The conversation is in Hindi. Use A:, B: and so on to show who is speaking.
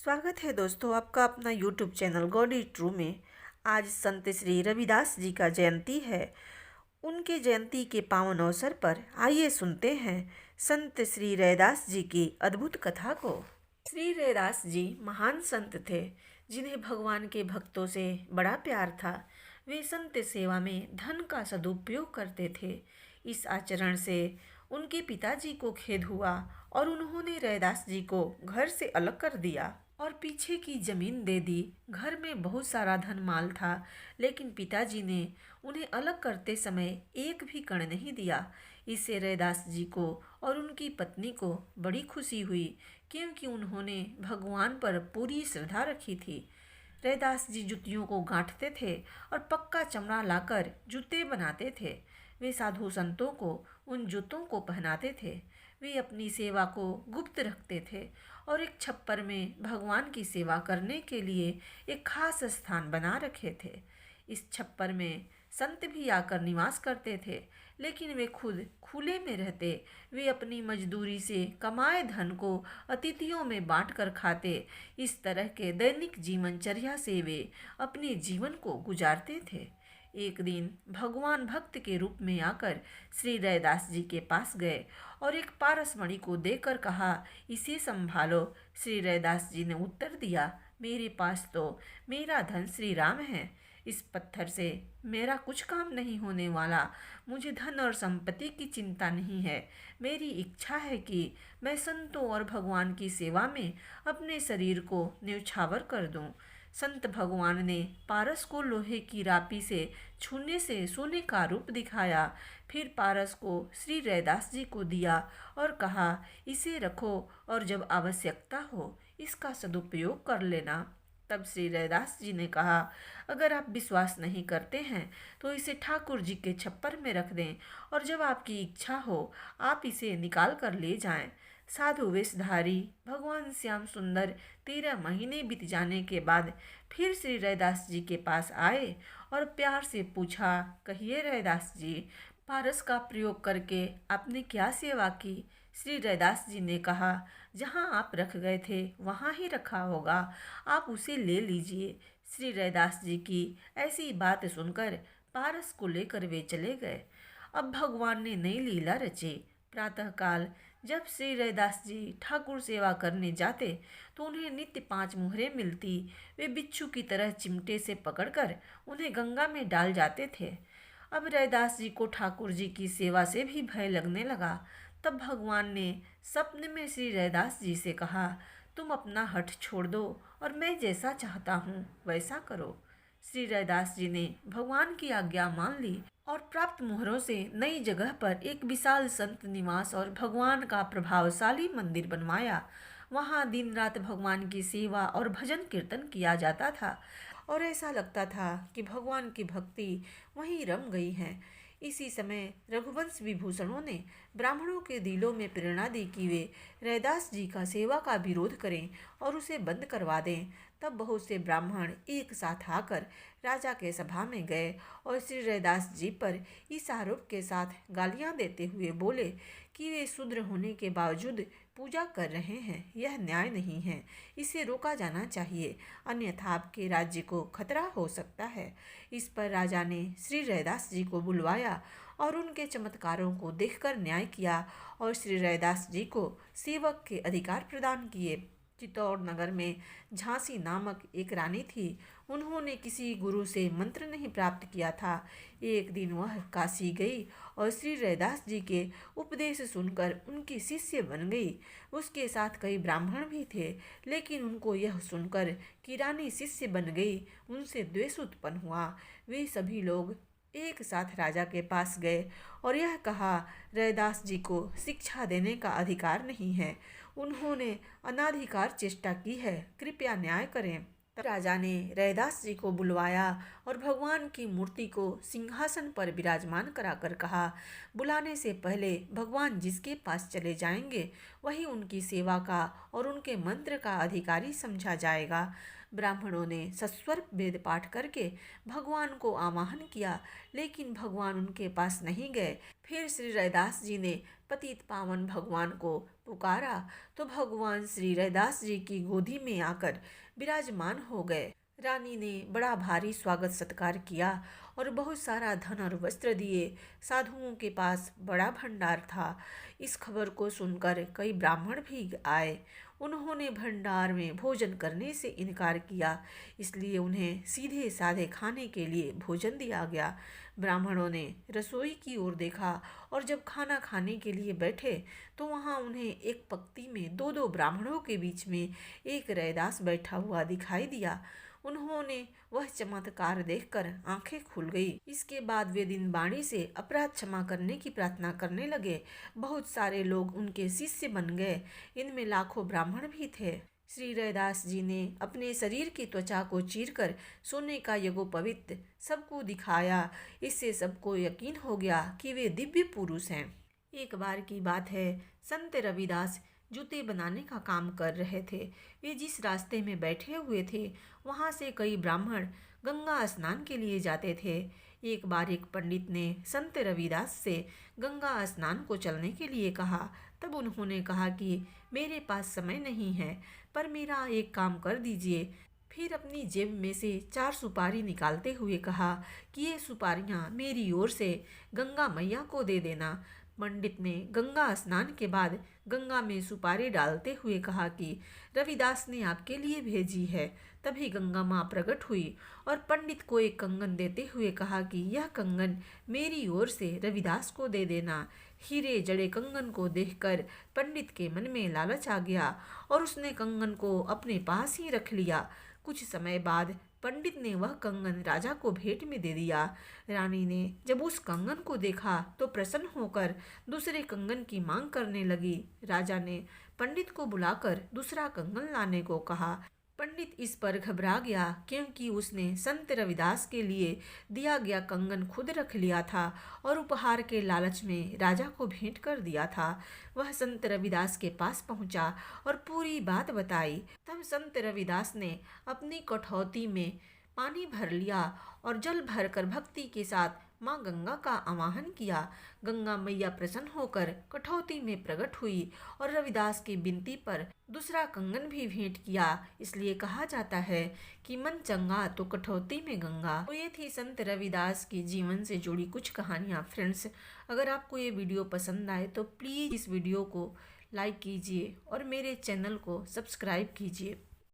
A: स्वागत है दोस्तों आपका अपना यूट्यूब चैनल गॉडी ट्रू में। आज संत श्री रविदास जी का जयंती है। उनके जयंती के पावन अवसर पर आइए सुनते हैं संत श्री रैदास जी की अद्भुत कथा को। श्री रैदास जी महान संत थे जिन्हें भगवान के भक्तों से बड़ा प्यार था। वे संत सेवा में धन का सदुपयोग करते थे। इस आचरण से उनके पिताजी को खेद हुआ और उन्होंने रैदास जी को घर से अलग कर दिया और पीछे की जमीन दे दी। घर में बहुत सारा धन माल था, लेकिन पिताजी ने उन्हें अलग करते समय एक भी कण नहीं दिया। इससे रैदास जी को और उनकी पत्नी को बड़ी खुशी हुई, क्योंकि उन्होंने भगवान पर पूरी श्रद्धा रखी थी। रैदास जी जुतियों को गांठते थे और पक्का चमड़ा लाकर जूते बनाते थे। वे साधु संतों को उन जूतों को पहनाते थे। वे अपनी सेवा को गुप्त रखते थे और एक छप्पर में भगवान की सेवा करने के लिए एक खास स्थान बना रखे थे। इस छप्पर में संत भी आकर निवास करते थे, लेकिन वे खुद खुले में रहते। वे अपनी मजदूरी से कमाए धन को अतिथियों में बांट कर खाते। इस तरह के दैनिक जीवनचर्या से वे अपने जीवन को गुजारते थे। एक दिन भगवान भक्त के रूप में आकर श्री रैदास जी के पास गए और एक पारसमणि को देकर कहा, इसे संभालो। श्री रैदास जी ने उत्तर दिया, मेरे पास तो मेरा धन श्री राम है। इस पत्थर से मेरा कुछ काम नहीं होने वाला। मुझे धन और संपत्ति की चिंता नहीं है। मेरी इच्छा है कि मैं संतों और भगवान की सेवा में अपने शरीर को न्यौछावर कर दूं। संत भगवान ने पारस को लोहे की रापी से छूने से सोने का रूप दिखाया। फिर पारस को श्री रैदास जी को दिया और कहा, इसे रखो और जब आवश्यकता हो इसका सदुपयोग कर लेना। तब श्री रैदास जी ने कहा, अगर आप विश्वास नहीं करते हैं तो इसे ठाकुर जी के छप्पर में रख दें और जब आपकी इच्छा हो आप इसे निकाल कर ले जाएं। साधु वेशधारी भगवान श्याम सुंदर 13 महीने बीत जाने के बाद फिर श्री रैदास जी के पास आए और प्यार से पूछा, कहिए रैदास जी, पारस का प्रयोग करके आपने क्या सेवा की? श्री रैदास जी ने कहा, जहाँ आप रख गए थे वहाँ ही रखा होगा, आप उसे ले लीजिए। श्री रैदास जी की ऐसी बात सुनकर पारस को लेकर वे चले गए। अब भगवान ने नई लीला रची। प्रातःकाल जब श्री रैदास जी ठाकुर सेवा करने जाते तो उन्हें नित्य 5 मुहरें मिलती। वे बिच्छू की तरह चिमटे से पकड़कर उन्हें गंगा में डाल जाते थे। अब रैदास जी को ठाकुर जी की सेवा से भी भय लगने लगा। तब भगवान ने स्वप्न में श्री रैदास जी से कहा, तुम अपना हठ छोड़ दो और मैं जैसा चाहता हूँ वैसा करो। श्री रैदास जी ने भगवान की आज्ञा मान ली और प्राप्त मुहरों से नई जगह पर एक विशाल संत निवास और भगवान का प्रभावशाली मंदिर बनवाया। वहाँ दिन रात भगवान की सेवा और भजन कीर्तन किया जाता था और ऐसा लगता था कि भगवान की भक्ति वहीं रम गई है। इसी समय रघुवंश विभूषणों ने ब्राह्मणों के दिलों में प्रेरणा दी कि वे रैदास जी का सेवा का विरोध करें और उसे बंद करवा दें। तब बहुत से ब्राह्मण एक साथ आकर राजा के सभा में गए और श्री रैदास जी पर इस आरोप के साथ गालियां देते हुए बोले कि वे शूद्र होने के बावजूद पूजा कर रहे हैं। यह न्याय नहीं है, इसे रोका जाना चाहिए, अन्यथा आपके राज्य को खतरा हो सकता है। इस पर राजा ने श्री रैदास जी को बुलवाया और उनके चमत्कारों को देखकर न्याय किया और श्री रैदास जी को सेवक के अधिकार प्रदान किए। चित्तौड़ नगर में झांसी नामक एक रानी थी। उन्होंने किसी गुरु से मंत्र नहीं प्राप्त किया था। एक दिन वह काशी गई और श्री रैदास जी के उपदेश सुनकर उनकी शिष्य बन गई। उसके साथ कई ब्राह्मण भी थे, लेकिन उनको यह सुनकर कि रानी शिष्य बन गई उनसे द्वेष उत्पन्न हुआ। वे सभी लोग एक साथ राजा के पास गए और यह कहा, रैदास जी को शिक्षा देने का अधिकार नहीं है, उन्होंने अनाधिकार चेष्टा की है, कृपया न्याय करें। तब राजा ने रैदास जी को बुलवाया और भगवान की मूर्ति को सिंहासन पर विराजमान कराकर कहा, बुलाने से पहले भगवान जिसके पास चले जाएंगे वही उनकी सेवा का और उनके मंत्र का अधिकारी समझा जाएगा। ब्राह्मणों ने सस्वर वेद पाठ करके भगवान को आवाहन किया, लेकिन भगवान उनके पास नहीं गए। फिर श्री रैदास जी ने पतित पावन भगवान को पुकारा तो भगवान श्री रैदास जी की गोदी में आकर विराजमान हो गए। रानी ने बड़ा भारी स्वागत सत्कार किया और बहुत सारा धन और वस्त्र दिए। साधुओं के पास बड़ा भंडार था। इस खबर को सुनकर कई ब्राह्मण भी आए। उन्होंने भंडार में भोजन करने से इनकार किया, इसलिए उन्हें सीधे साधे खाने के लिए भोजन दिया गया। ब्राह्मणों ने रसोई की ओर देखा और जब खाना खाने के लिए बैठे तो वहां उन्हें एक पंक्ति में दो दो ब्राह्मणों के बीच में एक रैदास बैठा हुआ दिखाई दिया। उन्होंने वह चमत्कार देखकर आंखें खुल गई। इसके बाद वे दिन बाणी से अपराध क्षमा करने की प्रार्थना करने लगे। बहुत सारे लोग उनके शिष्य बन गए, इनमें लाखों ब्राह्मण भी थे। श्री रैदास जी ने अपने शरीर की त्वचा को चीरकर सोने का यज्ञोपवीत सबको दिखाया। इससे सबको यकीन हो गया कि वे दिव्य पुरुष हैं। एक बार की बात है, संत रविदास जूते बनाने का काम कर रहे थे। वे जिस रास्ते में बैठे हुए थे वहाँ से कई ब्राह्मण गंगा स्नान के लिए जाते थे। एक बार एक पंडित ने संत रविदास से गंगा स्नान को चलने के लिए कहा। तब उन्होंने कहा कि मेरे पास समय नहीं है, पर मेरा एक काम कर दीजिए। फिर अपनी जेब में से 4 सुपारी निकालते हुए कहा कि ये सुपारियाँ मेरी ओर से गंगा मैया को दे देना। पंडित ने गंगा स्नान के बाद गंगा में सुपारी डालते हुए कहा कि रविदास ने आपके लिए भेजी है। तभी गंगा माँ प्रकट हुई और पंडित को एक कंगन देते हुए कहा कि यह कंगन मेरी ओर से रविदास को दे देना। हीरे जड़े कंगन को देखकर पंडित के मन में लालच आ गया और उसने कंगन को अपने पास ही रख लिया। कुछ समय बाद पंडित ने वह कंगन राजा को भेंट में दे दिया। रानी ने जब उस कंगन को देखा तो प्रसन्न होकर दूसरे कंगन की मांग करने लगी। राजा ने पंडित को बुलाकर दूसरा कंगन लाने को कहा। पंडित इस पर घबरा गया, क्योंकि उसने संत रविदास के लिए दिया गया कंगन खुद रख लिया था और उपहार के लालच में राजा को भेंट कर दिया था। वह संत रविदास के पास पहुंचा और पूरी बात बताई। तब संत रविदास ने अपनी कठौती में पानी भर लिया और जल भरकर भक्ति के साथ माँ गंगा का आवाहन किया। गंगा मैया प्रसन्न होकर कठौती में प्रकट हुई और रविदास की विनती पर दूसरा कंगन भी भेंट किया। इसलिए कहा जाता है कि मन चंगा तो कठौती में गंगा। तो ये थी संत रविदास की जीवन से जुड़ी कुछ कहानियाँ। फ्रेंड्स, अगर आपको ये वीडियो पसंद आए तो प्लीज़ इस वीडियो को लाइक कीजिए और मेरे चैनल को सब्सक्राइब कीजिए।